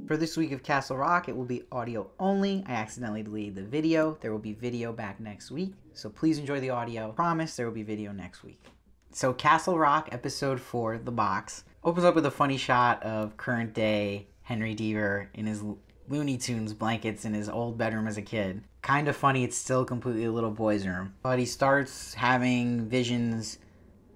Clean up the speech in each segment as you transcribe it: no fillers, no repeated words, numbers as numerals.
For this week of Castle Rock, it will be audio only. I accidentally deleted the video. There will be video back next week, so please enjoy the audio. Promise there will be video next week. So Castle Rock episode 4, The Box, opens up with a funny shot of current day Henry Deaver in his Looney Tunes blankets in his old bedroom as a kid. Kind of funny, it's still completely a little boy's room. But he starts having visions,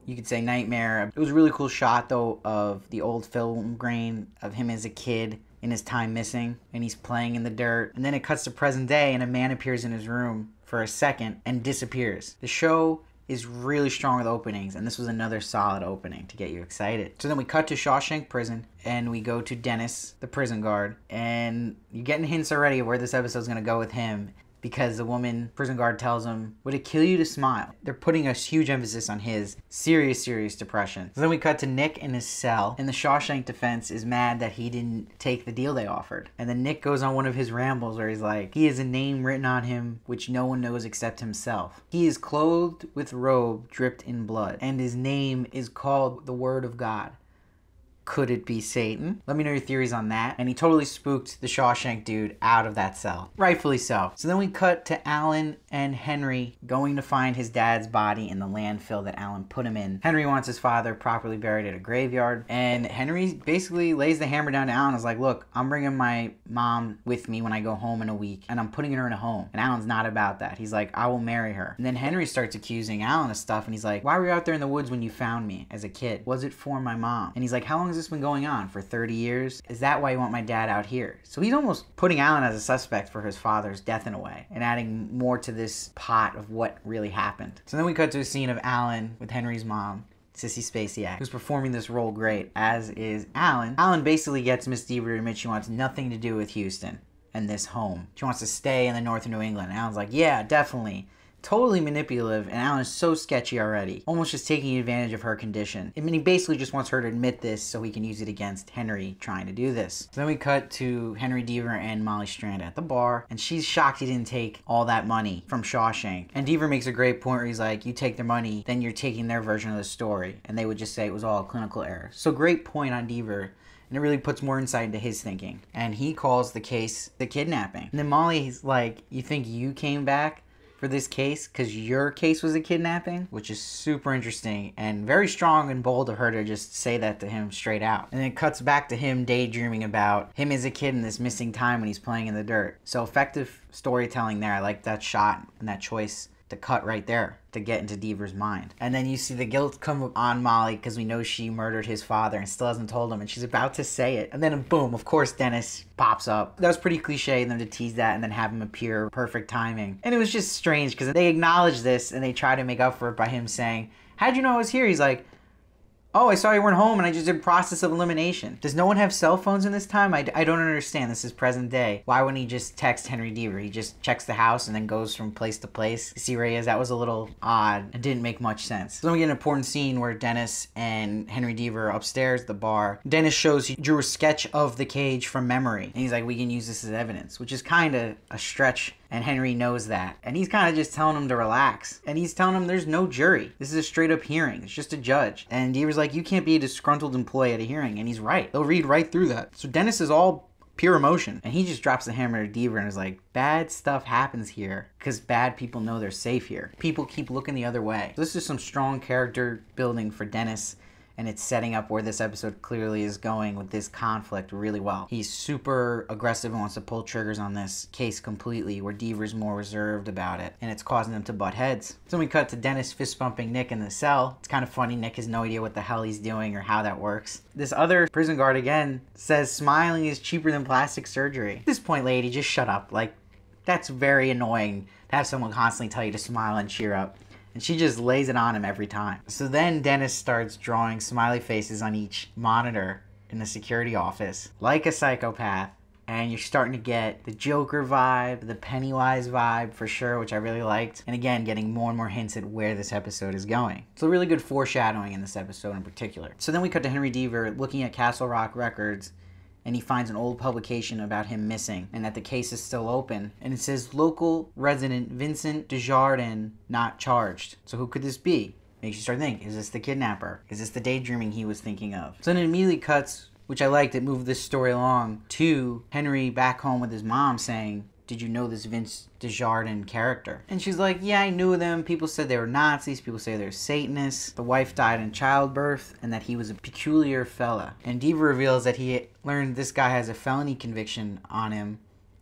you could say nightmare. It was a really cool shot though of the old film grain of him as a kid in his time missing, and he's playing in the dirt. And then it cuts to present day and a man appears in his room for a second and disappears. The show is really strong with openings, and this was another solid opening to get you excited. So then we cut to Shawshank Prison, and we go to Dennis, the prison guard, and you're getting hints already of where this episode's gonna go with him, because the woman prison guard tells him, would it kill you to smile? They're putting a huge emphasis on his serious depression. So then we cut to Nick in his cell, and the Shawshank defense is mad that he didn't take the deal they offered. And then Nick goes on one of his rambles where he's like, he has a name written on him which no one knows except himself. He is clothed with robe dripped in blood, and his name is called the Word of God. Could it be Satan? Let me know your theories on that. And he totally spooked the Shawshank dude out of that cell. Rightfully so. So then we cut to Alan and Henry going to find his dad's body in the landfill that Alan put him in. Henry wants his father properly buried at a graveyard. And Henry basically lays the hammer down to Alan and is like, look, I'm bringing my mom with me when I go home in a week, and I'm putting her in a home. And Alan's not about that. He's like, I will marry her. And then Henry starts accusing Alan of stuff, and he's like, why were you out there in the woods when you found me as a kid? Was it for my mom? And he's like, how long has this been going on? For 30 years? Is that why you want my dad out here? So he's almost putting Alan as a suspect for his father's death in a way, and adding more to this pot of what really happened. So then we cut to a scene of Alan with Henry's mom, Sissy Spacek, who's performing this role great, as is Alan. Alan basically gets Miss Deaver to admit she wants nothing to do with Houston and this home. She wants to stay in the north of New England. And Alan's like, yeah, definitely. Totally manipulative, and Alan is so sketchy already. Almost just taking advantage of her condition. I mean, he basically just wants her to admit this so he can use it against Henry trying to do this. So then we cut to Henry Deaver and Molly Strand at the bar, and she's shocked he didn't take all that money from Shawshank. And Deaver makes a great point where he's like, you take their money, then you're taking their version of the story. And they would just say it was all a clinical error. So great point on Deaver. And it really puts more insight into his thinking. And he calls the case the kidnapping. And then Molly's like, you think you came back for this case because your case was a kidnapping? Which is super interesting and very strong and bold of her to just say that to him straight out. And it cuts back to him daydreaming about him as a kid in this missing time when he's playing in the dirt. So effective storytelling there. I like that shot and that choice to cut right there to get into Deaver's mind. And then you see the guilt come on Molly because we know she murdered his father and still hasn't told him, and she's about to say it. And then boom, of course Dennis pops up. That was pretty cliche of them to tease that and then have him appear. Perfect timing. And it was just strange because they acknowledge this and they try to make up for it by him saying, how'd you know I was here? He's like, oh, I saw you weren't home and I just did process of elimination. Does no one have cell phones in this time? I don't understand. This is present day. Why wouldn't he just text Henry Deaver? He just checks the house and then goes from place to place to see where he is. That was a little odd and didn't make much sense. So then we get an important scene where Dennis and Henry Deaver are upstairs at the bar. Dennis shows he drew a sketch of the cage from memory. And he's like, we can use this as evidence, which is kind of a stretch. And Henry knows that. And he's kind of just telling him to relax. And he's telling him there's no jury. This is a straight up hearing. It's just a judge. And Deaver's like, you can't be a disgruntled employee at a hearing. And he's right. They'll read right through that. So Dennis is all pure emotion. And he just drops the hammer to Deaver and is like, bad stuff happens here because bad people know they're safe here. People keep looking the other way. So this is some strong character building for Dennis. And it's setting up where this episode clearly is going with this conflict really well. He's super aggressive and wants to pull triggers on this case completely, where Deaver's more reserved about it. And it's causing them to butt heads. So we cut to Dennis fist bumping Nick in the cell. It's kind of funny. Nick has no idea what the hell he's doing or how that works. This other prison guard again says smiling is cheaper than plastic surgery. At this point, lady, just shut up. Like, that's very annoying to have someone constantly tell you to smile and cheer up. And she just lays it on him every time. So then Dennis starts drawing smiley faces on each monitor in the security office, like a psychopath. And you're starting to get the Joker vibe, the Pennywise vibe for sure, which I really liked. And again, getting more and more hints at where this episode is going. So really good foreshadowing in this episode in particular. So then we cut to Henry Deaver looking at Castle Rock records, and he finds an old publication about him missing and that the case is still open. And it says local resident Vincent Desjardins not charged. So who could this be? Makes you start thinking, is this the kidnapper? Is this the daydreaming he was thinking of? So then it immediately cuts, which I liked, it moved this story along, to Henry back home with his mom saying, did you know this Vince Desjardins character? And she's like, yeah, I knew them. People said they were Nazis. People say they're Satanists. The wife died in childbirth and that he was a peculiar fella. And Diva reveals that he learned this guy has a felony conviction on him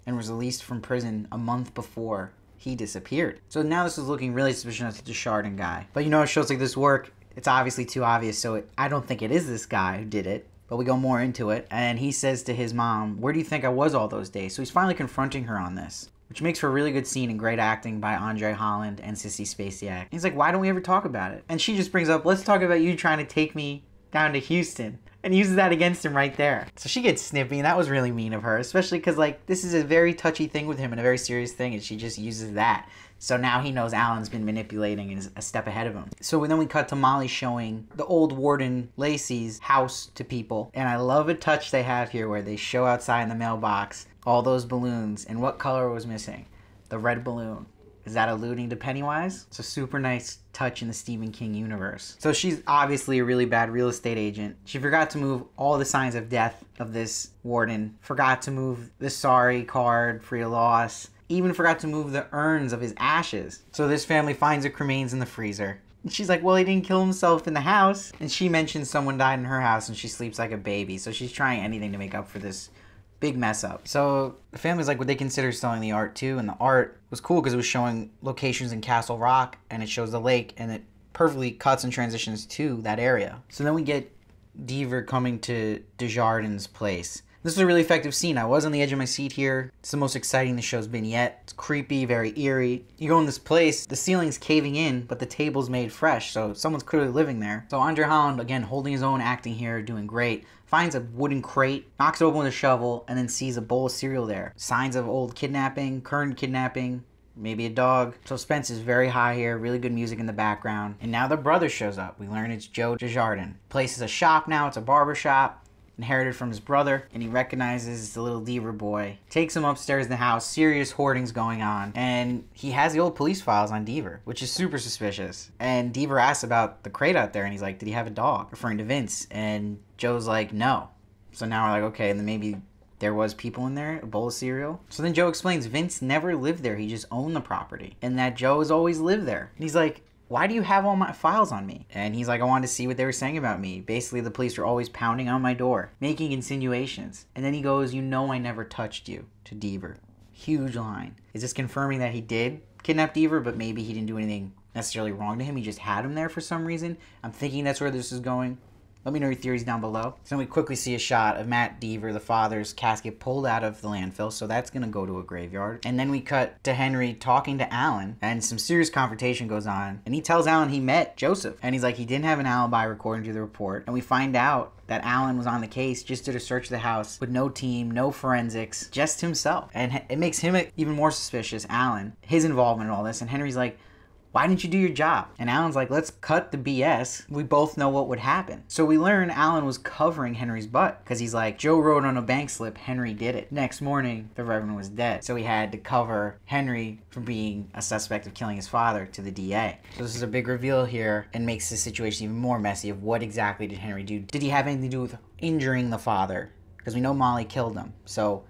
and was released from prison a month before he disappeared. So now this is looking really suspicious of the Desjardins guy. But you know, it shows like this work, it's obviously too obvious, so I don't think it is this guy who did it. But we go more into it, and he says to his mom, where do you think I was all those days? So he's finally confronting her on this, which makes for a really good scene and great acting by André Holland and Sissy Spacek. He's like, why don't we ever talk about it? And she just brings up, let's talk about you trying to take me down to Houston. And uses that against him right there. So she gets snippy, and that was really mean of her, especially because, like, this is a very touchy thing with him and a very serious thing, and she just uses that. So now he knows Alan's been manipulating and is a step ahead of him. So then we cut to Molly showing the old warden Lacey's house to people. And I love a touch they have here where they show outside in the mailbox all those balloons. And what color was missing? The red balloon. Is that alluding to Pennywise? It's a super nice touch in the Stephen King universe. So she's obviously a really bad real estate agent. She forgot to move all the signs of death of this warden. Forgot to move the sorry card for your loss. Even forgot to move the urns of his ashes. So this family finds the cremains in the freezer. And she's like, well, he didn't kill himself in the house. And she mentions someone died in her house and she sleeps like a baby. So she's trying anything to make up for this big mess up. So the family's like, would they consider selling the art too? And the art was cool because it was showing locations in Castle Rock and it shows the lake and it perfectly cuts and transitions to that area. So then we get Diva coming to Desjardins' place. This is a really effective scene. I was on the edge of my seat here. It's the most exciting the show's been yet. It's creepy, very eerie. You go in this place, the ceiling's caving in, but the table's made fresh, so someone's clearly living there. So André Holland, again, holding his own, acting here, doing great. Finds a wooden crate, knocks it open with a shovel, and then sees a bowl of cereal there. Signs of old kidnapping, current kidnapping, maybe a dog. Suspense is very high here, really good music in the background. And now the brother shows up. We learn it's Joe Desjardins. Place is a shop now, it's a barber shop. Inherited from his brother, and he recognizes the little Diva boy. Takes him upstairs in the house, serious hoardings going on, and he has the old police files on Diva, which is super suspicious. And Diva asks about the crate out there, and he's like, did he have a dog? Referring to Vince, and Joe's like, no. So now we're like, okay, and then maybe there was people in there, a bowl of cereal. So then Joe explains Vince never lived there, he just owned the property, and that Joe has always lived there. And he's like, why do you have all my files on me? And he's like, I wanted to see what they were saying about me. Basically, the police were always pounding on my door, making insinuations. And then he goes, you know I never touched you, to Diva. Huge line. Is this confirming that he did kidnap Diva, but maybe he didn't do anything necessarily wrong to him? He just had him there for some reason? I'm thinking that's where this is going. Let me know your theories down below. So then we quickly see a shot of Matt Diva, the father's casket, pulled out of the landfill. So that's going to go to a graveyard. And then we cut to Henry talking to Alan. And some serious confrontation goes on. And he tells Alan he met Joseph. And he's like, he didn't have an alibi according to the report. And we find out that Alan was on the case, just did a search of the house with no team, no forensics, just himself. And it makes him even more suspicious, Alan, his involvement in all this. And Henry's like, why didn't you do your job? And Alan's like, let's cut the BS. We both know what would happen. So we learn Alan was covering Henry's butt because he's like, Joe wrote on a bank slip, Henry did it. Next morning, the Reverend was dead. So he had to cover Henry from being a suspect of killing his father to the DA. So this is a big reveal here and makes the situation even more messy of what exactly did Henry do? Did he have anything to do with injuring the father? Because we know Molly killed him. So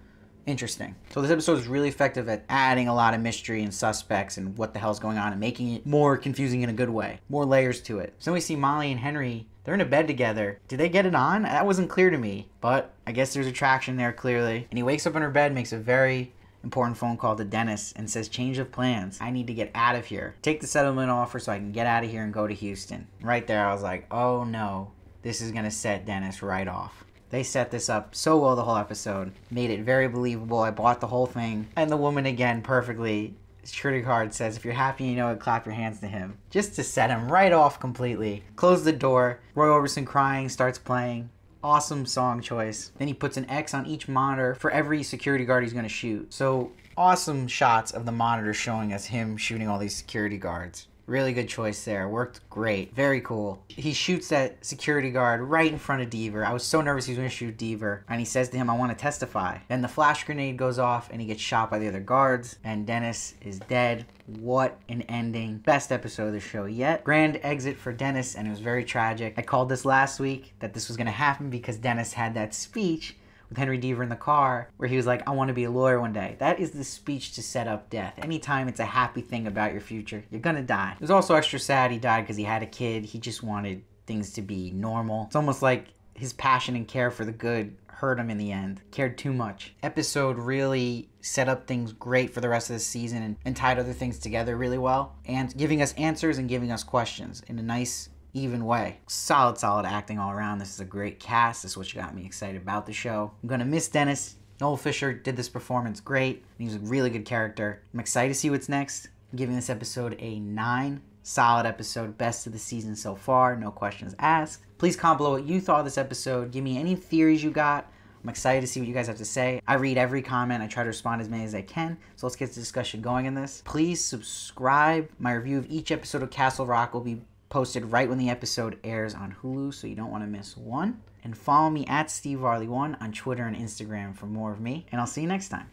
interesting. So this episode is really effective at adding a lot of mystery and suspects and what the hell's going on and making it more confusing in a good way. More layers to it. So we see Molly and Henry, they're in a bed together. Did they get it on? That wasn't clear to me, but I guess there's attraction there clearly. And he wakes up in her bed, makes a very important phone call to Dennis and says, change of plans. I need to get out of here. Take the settlement offer so I can get out of here and go to Houston. Right there, I was like, oh no, this is gonna set Dennis right off. They set this up so well the whole episode. Made it very believable. I bought the whole thing. And the woman, again, perfectly, security card says, if you're happy, you know it, clap your hands to him. Just to set him right off completely. Close the door. Roy Orbison crying, starts playing. Awesome song choice. Then he puts an X on each monitor for every security guard he's going to shoot. So awesome shots of the monitor showing us him shooting all these security guards. Really good choice there. Worked great. Very cool. He shoots that security guard right in front of Deaver. I was so nervous he was going to shoot Deaver. And he says to him, I want to testify. Then the flash grenade goes off and he gets shot by the other guards. And Dennis is dead. What an ending. Best episode of the show yet. Grand exit for Dennis, and it was very tragic. I called this last week that this was going to happen because Dennis had that speech with Henry Deaver in the car where he was like, I want to be a lawyer one day. That is the speech to set up death. Anytime it's a happy thing about your future, you're gonna die. It was also extra sad he died because he had a kid. He just wanted things to be normal. It's almost like his passion and care for the good hurt him in the end. Cared too much. Episode really set up things great for the rest of the season and tied other things together really well, and giving us answers and giving us questions in a nice, even way. Solid acting all around. This is a great cast. This is what got me excited about the show. I'm gonna miss Dennis. Noel Fisher did this performance great. He was a really good character. I'm excited to see what's next. I'm giving this episode a 9. Solid episode, best of the season so far, no questions asked. Please comment below what you thought of this episode. Give me any theories you got. I'm excited to see what you guys have to say. I read every comment. I try to respond as many as I can. So let's get the discussion going in this. Please subscribe. My review of each episode of Castle Rock will be posted right when the episode airs on Hulu, so you don't want to miss one. And follow me at SteveVarley1 on Twitter and Instagram for more of me. And I'll see you next time.